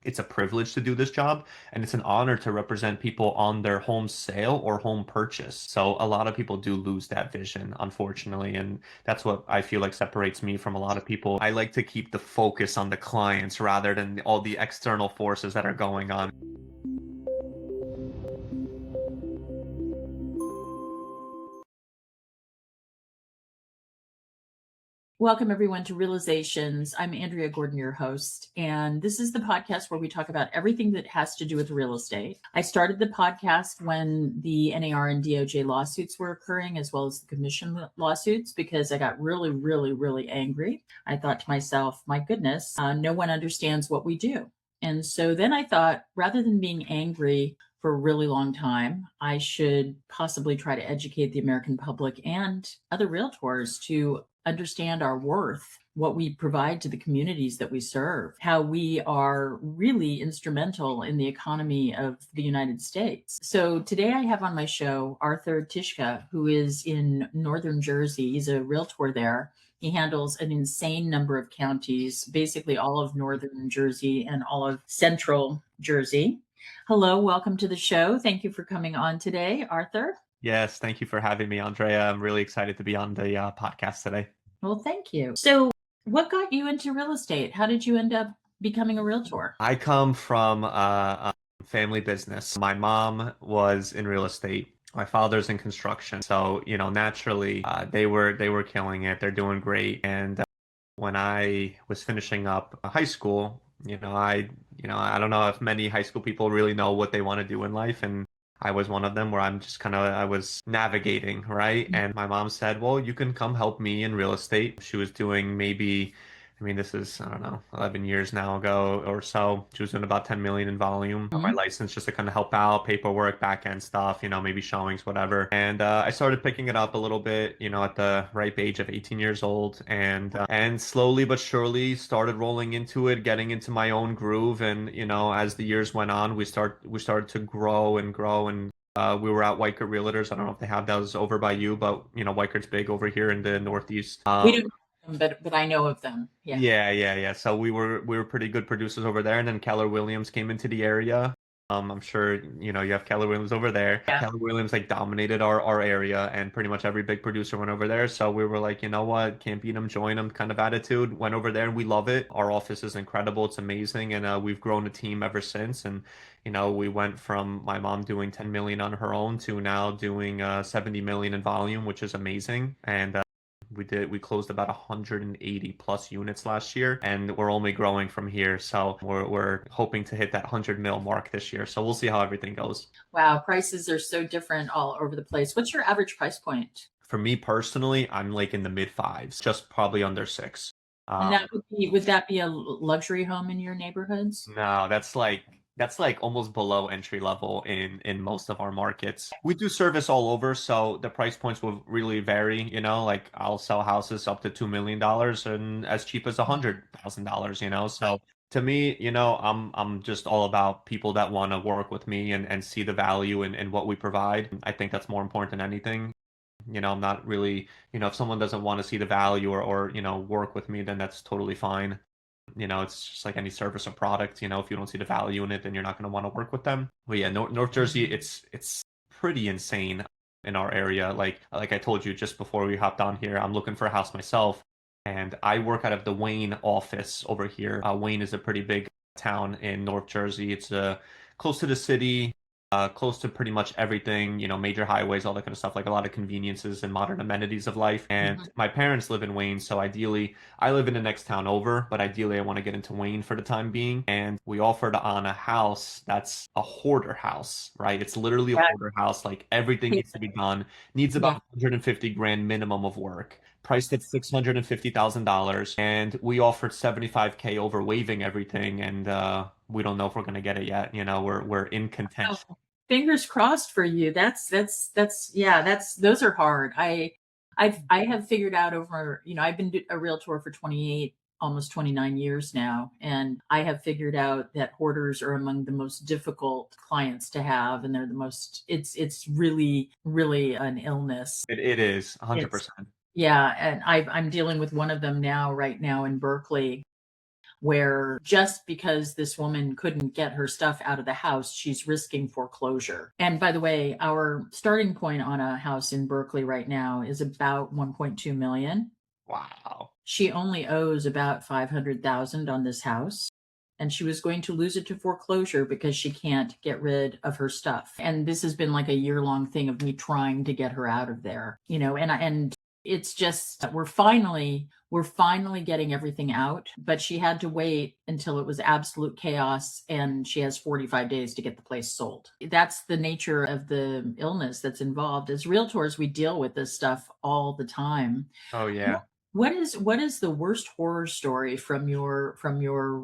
It's a privilege to do this job, and it's an honor to represent people on their home sale or home purchase. So a lot of people do lose that vision, unfortunately, and that's what I feel like separates me from a lot of people. I like to keep the focus on the clients rather than all the external forces that are going on. Welcome, everyone, to Realizations. I'm Andrea Gordon, your host, and this is the podcast where we talk about everything that has to do with real estate. I started the podcast when the NAR and DOJ lawsuits were occurring, as well as the commission lawsuits, because I got really, really, really angry. I thought to myself, my goodness, no one understands what we do. And so then I thought, rather than being angry for a really long time, I should possibly try to educate the American public and other realtors to understand our worth, what we provide to the communities that we serve, how we are really instrumental in the economy of the United States. So today I have on my show Artur Tyszka, who is in Northern Jersey. He's a realtor there. He handles an insane number of counties, basically all of Northern Jersey and all of Central Jersey. Hello, welcome to the show. Thank you for coming on today, Artur. Yes, thank you for having me, Andrea. I'm really excited to be on the podcast today. Well, thank you. So, what got you into real estate? How did you end up becoming a realtor? I come from a family business. My mom was in real estate. My father's in construction. So, naturally, they were killing it. They're doing great. And when I was finishing up high school, I don't know if many high school people really know what they want to do in life, and I was one of them where I was navigating, right? And my mom said, "Well, you can come help me in real estate." She was doing maybe, I mean, this is, I don't know, 11 years now ago or so. She was doing about 10 million in volume. Got my Mhm. license just to kind of help out, paperwork, back end stuff, maybe showings, whatever. And I started picking it up a little bit, at the ripe age of 18 years old, and slowly but surely started rolling into it, getting into my own groove. And as the years went on, we started to grow and grow and. We were at Weichert Realtors. I don't know if they have those over by you, but Weichert's big over here in the Northeast. We don't, but I know of them. Yeah. Yeah, yeah, yeah. So we were pretty good producers over there, and then Keller Williams came into the area. I'm sure you have Keller Williams over there. Yeah. Keller Williams like dominated our area, and pretty much every big producer went over there. So we were like, you know what, can't beat them, join them kind of attitude. Went over there, and we love it. Our office is incredible. It's amazing, and we've grown a team ever since. And we went from my mom doing 10 million on her own to now doing 70 million in volume, which is amazing. And we closed about 180 plus units last year, and we're only growing from here. So we're hoping to hit that 100 mil mark this year. So we'll see how everything goes. Wow, prices are so different all over the place. What's your average price point? For me personally, I'm like in the mid fives, just probably under six. And Um, would that be a luxury home in your neighborhoods? No, that's like almost below entry level in most of our markets. We do service all over, so the price points will really vary, like I'll sell houses up to $2 million and as cheap as $100,000, So to me, I'm just all about people that want to work with me and see the value in what we provide. I think that's more important than anything. I'm not really, if someone doesn't want to see the value or work with me, then that's totally fine. It's just like any service or product. If you don't see the value in it, then you're not going to want to work with them. But yeah, North Jersey, it's pretty insane in our area. Like I told you just before we hopped on here, I'm looking for a house myself, and I work out of the Wayne office over here. Wayne is a pretty big town in North Jersey. It's close to the city, close to pretty much everything, major highways, all that kind of stuff, like a lot of conveniences and modern amenities of life. And Mhm. my parents live in Wayne, so ideally, I live in the next town over, but ideally, I want to get into Wayne for the time being. And we offered on a house that's a hoarder house, right? It's literally a Yeah. hoarder house. Like everything needs to be done, needs about Yeah. 150 grand minimum of work. Priced at $650,000, and we offered 75K over waiving everything, and we don't know if we're gonna get it yet. We're in Oh, contention. fingers crossed for you. That's yeah, those are hard. I have figured out over, I've been a realtor for 28, almost 29 years now, and I have figured out that hoarders are among the most difficult clients to have, and they're the most it's really, really an illness. It is It's 100%. Yeah, and I'm dealing with one of them now right now in Berkeley. where just because this woman couldn't get her stuff out of the house, she's risking foreclosure. And by the way, our starting point on a house in Berkeley right now is about 1.2 million. Wow. She only owes about 500,000 on this house. And she was going to lose it to foreclosure because she can't get rid of her stuff. And this has been like a year-long thing of me trying to get her out of there, and it's just we're finally getting everything out, but she had to wait until it was absolute chaos, and she has 45 days to get the place sold. That's the nature of the illness that's involved. As realtors, we deal with this stuff all the time. Oh yeah. What is the worst horror story from your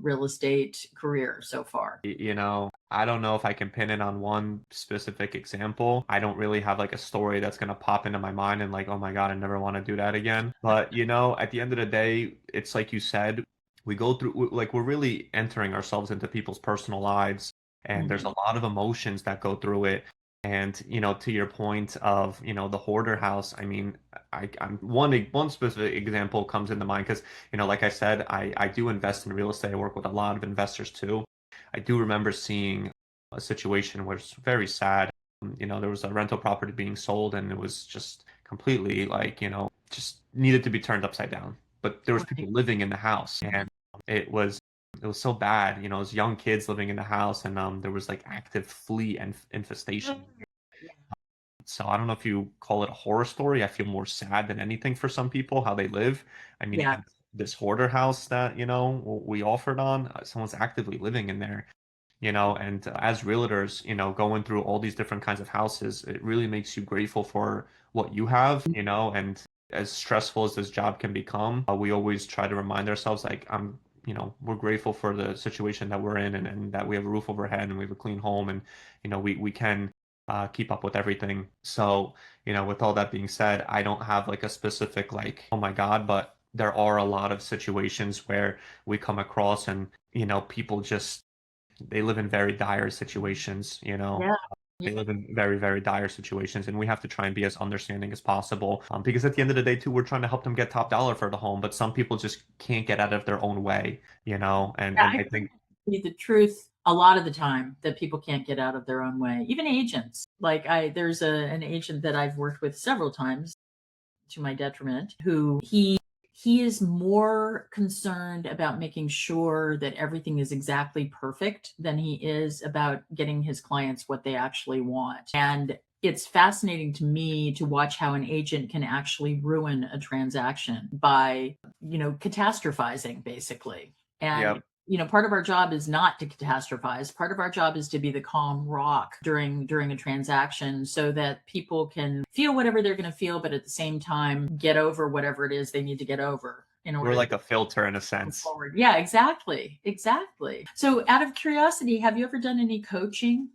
real estate career so far? I don't know if I can pin it on one specific example. I don't really have like a story that's going to pop into my mind and like, oh my God, I never want to do that again. But, at the end of the day, it's like you said, we go through, like, we're really entering ourselves into people's personal lives, and there's a Mhm. lot of emotions that go through it. And, to your point of, the hoarder house, I mean, I'm one specific example comes into mind because, like I said, I do invest in real estate. I work with a lot of investors too. I do remember seeing a situation where it's very sad. There was a rental property being sold, and it was just completely like, just needed to be turned upside down. But there was people Right. living in the house, and it was it was so bad. It was young kids living in the house, and there was like active flea and infestation. So I don't know if you call it a horror story. I feel more sad than anything for some people how they live. I mean, Yeah. even this hoarder house that we offered on, someone's actively living in there. And as realtors, going through all these different kinds of houses, it really makes you grateful for what you have. And as stressful as this job can become, we always try to remind ourselves, like, we're grateful for the situation that we're in, and that we have a roof over our head, and we have a clean home, and, we can keep up with everything. So, with all that being said, I don't have like a specific, like, oh my God, but there are a lot of situations where we come across, and, people just, they live in very dire situations. Yeah. They Yeah. live in very, very dire situations, and we have to try and be as understanding as possible. Because at the end of the day, too, we're trying to help them get top dollar for the home, but some people just can't get out of their own way, Yeah, and I I can think, see the truth a lot of the time that people can't get out of their own way. Even agents. Like there's an agent that I've worked with several times to my detriment, who he is more concerned about making sure that everything is exactly perfect than he is about getting his clients what they actually want. And it's fascinating to me to watch how an agent can actually ruin a transaction by, catastrophizing basically. And yeah, part of our job is not to catastrophize. Part of our job is to be the calm rock during a transaction so that people can feel whatever they're going to feel, but at the same time get over whatever it is they need to get over in we're order to like a filter in a move sense. forward. Yeah, exactly. Exactly. So out of curiosity, have you ever done any coaching?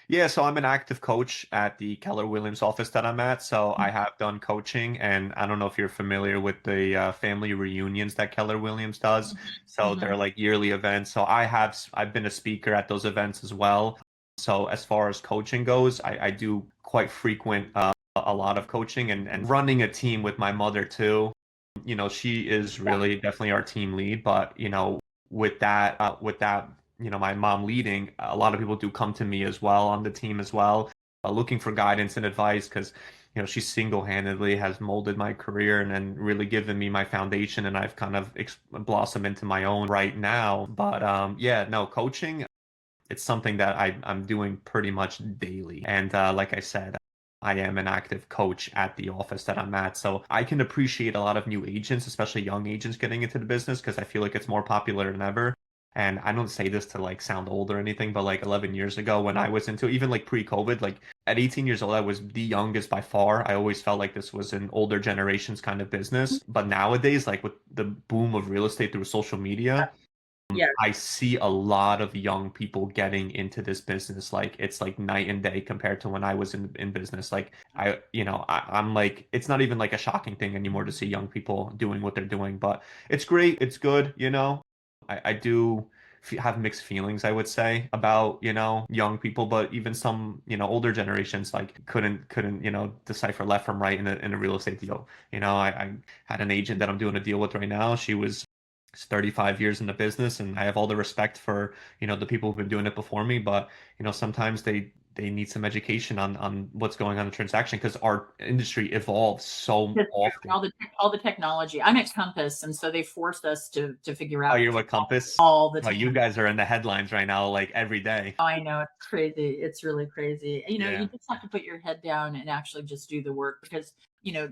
Yeah, so I'm an active coach at the Keller Williams office that I'm at. So I have done coaching, and I don't know if you're familiar with the family reunions that Keller Williams does. So Mhm. they're like yearly events. So I've been a speaker at those events as well. So as far as coaching goes, I do quite frequent a lot of coaching, and running a team with my mother too. She is really definitely our team lead, but with that, my mom leading, a lot of people do come to me as well on the team as well, looking for guidance and advice because, she single-handedly has molded my career and really given me my foundation, and I've kind of blossomed into my own right now. But yeah, no, coaching, it's something that I'm doing pretty much daily. And like I said, I am an active coach at the office that I'm at. So I can appreciate a lot of new agents, especially young agents getting into the business, because I feel like it's more popular than ever. And I don't say this to like sound old or anything, but like 11 years ago when I was into, even like pre-COVID, like at 18 years old, I was the youngest by far. I always felt like this was an older generation's kind of business. But nowadays, like with the boom of real estate through social media, Yeah. I see a lot of young people getting into this business. Like it's like night and day compared to when I was in business. Like I'm like, it's not even like a shocking thing anymore to see young people doing what they're doing, but it's great. It's good. I do have mixed feelings, I would say, about, young people, but even some, older generations like couldn't, decipher left from right in a real estate deal. I had an agent that I'm doing a deal with right now. She was It's 35 years in the business, and I have all the respect for, the people who've been doing it before me, but sometimes they need some education on what's going on in the transaction because our industry evolves so That's true. often. All the technology. I'm at Compass, and so they forced us to figure Oh, out you're with Compass? all the Oh, you time. guys are in the headlines right now, like every day. I know it's crazy. It's really crazy. You Yeah, just have to put your head down and actually just do the work because,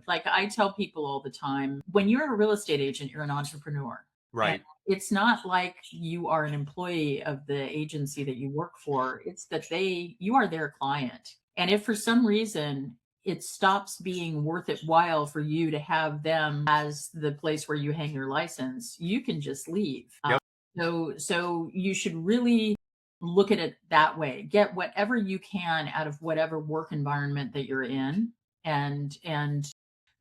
like I tell people all the time, when you're a real estate agent, you're an entrepreneur. And right. it's not like you are an employee of the agency that you work for. It's that you are their client. And if for some reason it stops being worth it while for you to have them as the place where you hang your license, you can just leave. Yep. So you should really look at it that way. Get whatever you can out of whatever work environment that you're in and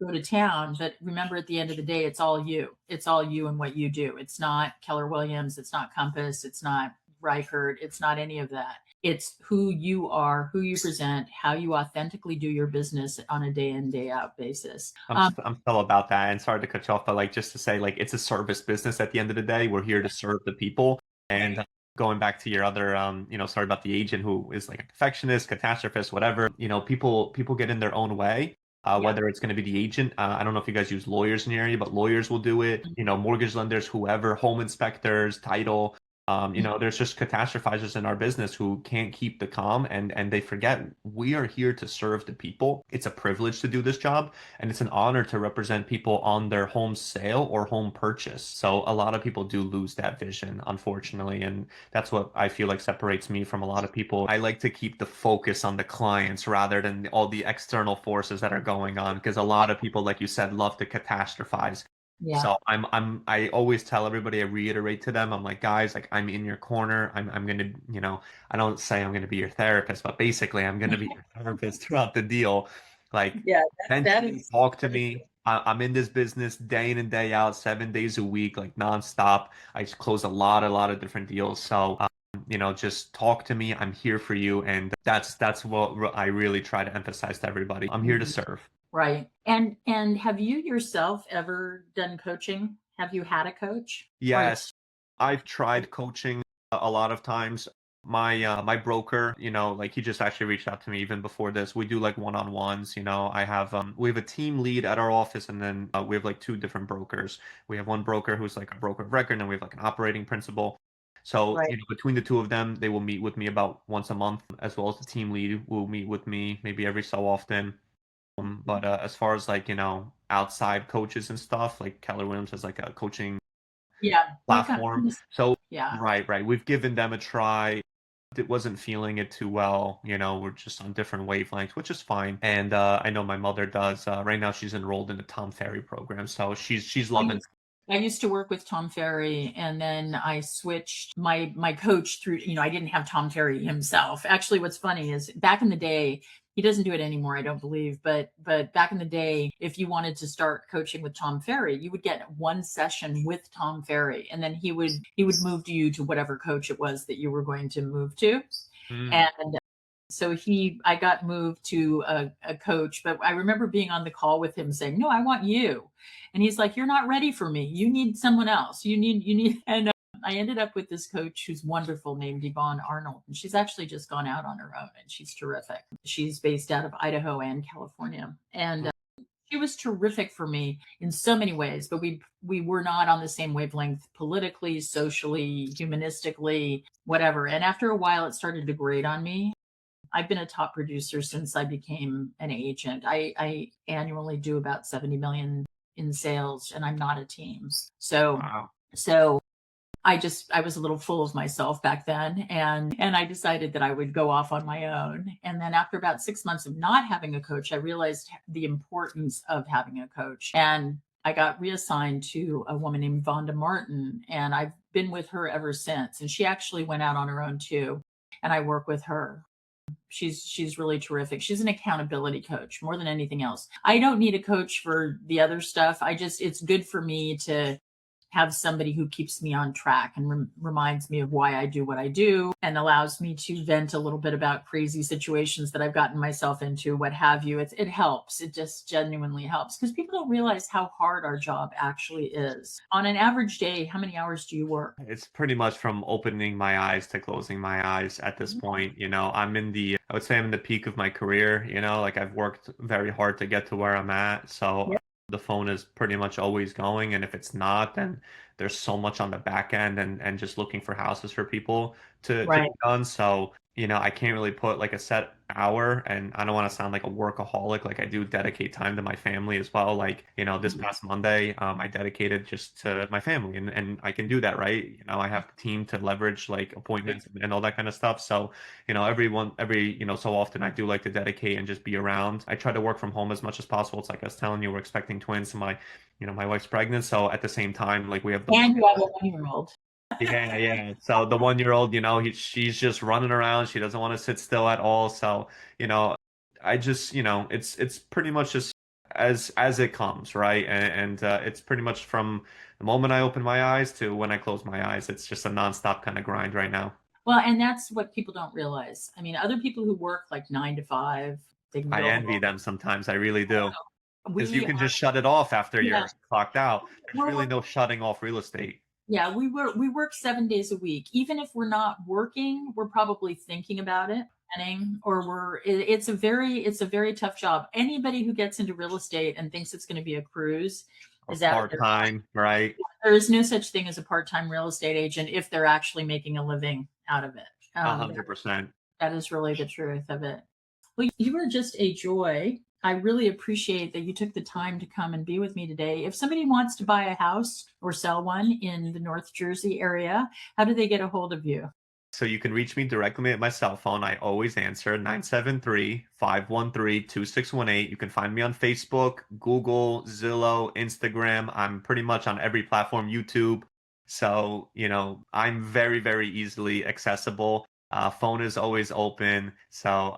go to town. But remember at the end of the day, it's all you. It's all you and what you do. It's not Keller Williams, it's not Compass, it's not Reichert, it's not any of that. It's who you are, who you present, how you authentically do your business on a day in, day out basis. I'm still about that, and sorry to cut you off, but like just to say, like it's a service business at the end of the day. We're here to serve the people. And going back to your other, sorry about the agent who is like a perfectionist, catastrophist, whatever. People get in their own way. Yeah. Whether it's going to be the agent, I don't know if you guys use lawyers in your area, but lawyers will do it. Mortgage lenders, whoever, home inspectors, title. There's just catastrophizers in our business who can't keep the calm and they forget we are here to serve the people. It's a privilege to do this job, and it's an honor to represent people on their home sale or home purchase. So a lot of people do lose that vision, unfortunately, and that's what I feel like separates me from a lot of people. I like to keep the focus on the clients rather than all the external forces that are going on, because a lot of people, like you said, love to catastrophize. Yeah. So I always tell everybody, I reiterate to them, I'm like, guys, like I'm in your corner. I'm gonna, I don't say I'm gonna be your therapist, but basically I'm gonna be your therapist throughout the deal. Like, Yeah, vent to that me, is talk to that is me. I'm in this business day in and day out, 7 days a week, like nonstop. I just close a lot of different deals. So, just talk to me. I'm here for you, and that's what I really try to emphasize to everybody. I'm here to Mhm. serve. Right. And have you yourself ever done coaching? Have you had a coach? Or Yes, I've tried coaching a lot of times. My broker, like he just actually reached out to me even before this. We do like one-on-ones, we have a team lead at our office, and then we have like two different brokers. We have one broker who's like a broker of record, and we have like an operating principal. So, right. between the two of them, they will meet with me about once a month, as well as the team lead will meet with me maybe every so often. But as far as like, outside coaches and stuff, like Keller Williams has like a coaching Yeah. Like platform. So yeah. right. We've given them a try. It wasn't feeling it too well. We're just on different wavelengths, which is fine. And I know my mother does. Right now she's enrolled in the Tom Ferry program. So she's I loving. used I used to work with Tom Ferry, and then I switched my coach through, I didn't have Tom Ferry himself. Actually, what's funny is back in the day, he doesn't do it anymore, I don't believe, but back in the day, if you wanted to start coaching with Tom Ferry, you would get one session with Tom Ferry, and then he would move you to whatever coach it was that you were going to move to. Mm, And so I got moved to a coach, but I remember being on the call with him saying, "No, I want you." And he's like, "You're not ready for me. You need someone else. You need." And I ended up with this coach who's wonderful named Yvonne Arnold. And she's actually just gone out on her own and she's terrific. She's based out of Idaho and California. And she was terrific for me in so many ways, but we were not on the same wavelength politically, socially, humanistically, whatever. And after a while, it started to grate on me. I've been a top producer since I became an agent. I annually do about 70 million in sales, and I'm not a team. wow. So I was a little full of myself back then, and I decided that I would go off on my own. And then after about 6 months of not having a coach, I realized the importance of having a coach. And I got reassigned to a woman named Vonda Martin, and I've been with her ever since. And she actually went out on her own too, and I work with her. She's really terrific. She's an accountability coach more than anything else. I don't need a coach for the other stuff. It's good for me to have somebody who keeps me on track and reminds me of why I do what I do and allows me to vent a little bit about crazy situations that I've gotten myself into, what have you. It helps. It just genuinely helps because people don't realize how hard our job actually is. On an average day, how many hours do you work? It's pretty much from opening my eyes to closing my eyes at this point. I would say I'm in the peak of my career, like I've worked very hard to get to where I'm at. So Yep. the phone is pretty much always going. And if it's not, then there's so much on the back end and just looking for houses for people to be Right. done. So, I can't really put like a set hour, and I don't want to sound like a workaholic. Like I do dedicate time to my family as well. Like, this past Monday, I dedicated just to my family, and I can do that, right? I have the team to leverage like appointments and all that kind of stuff. So, so often I do like to dedicate and just be around. I try to work from home as much as possible. It's like I was telling you, we're expecting twins. So my wife's pregnant. So at the same time, like we have the And you have a 1-year-old. yeah, yeah. So the 1 year old, she's just running around. She doesn't want to sit still at all. So, I just, it's pretty much just as it comes, right? And it's pretty much from the moment I open my eyes to when I close my eyes. It's just a nonstop kind of grind right now. Well, and that's what people don't realize. I mean, other people who work like 9 to 5, they can I go envy them sometimes. I really do. home. Because you We can just shut it off after Yeah, you're clocked out. There's we're really no shutting off real estate. Yeah, we work 7 days a week. Even if we're not working, we're probably thinking about it, planning, or it's a very tough job. Anybody who gets into real estate and thinks it's going to be a cruise Or is out of their mind. part-time, right? There is no such thing as a part-time real estate agent if they're actually making a living out of it. A Um, 100%. that is really the truth of it. Well, you are just a joy. I really appreciate that you took the time to come and be with me today. If somebody wants to buy a house or sell one in the North Jersey area, how do they get a hold of you? So you can reach me directly at my cell phone. I always answer 973-513-2618. You can find me on Facebook, Google, Zillow, Instagram. I'm pretty much on every platform, YouTube. So, I'm very, very easily accessible. Phone is always open. So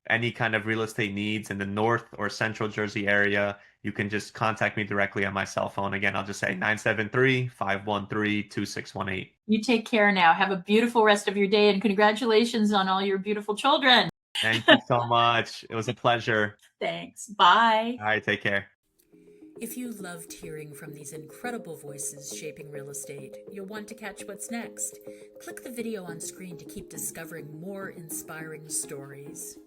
any kind of real estate needs in the North or Central Jersey area, you can just contact me directly on my cell phone. Again, I'll just say 973-513-2618. You take care now. Have a beautiful rest of your day and congratulations on all your beautiful children. Thank you so much. It was a pleasure. Thanks. Bye. All right, take care. If you loved hearing from these incredible voices shaping real estate, you'll want to catch what's next. Click the video on screen to keep discovering more inspiring stories.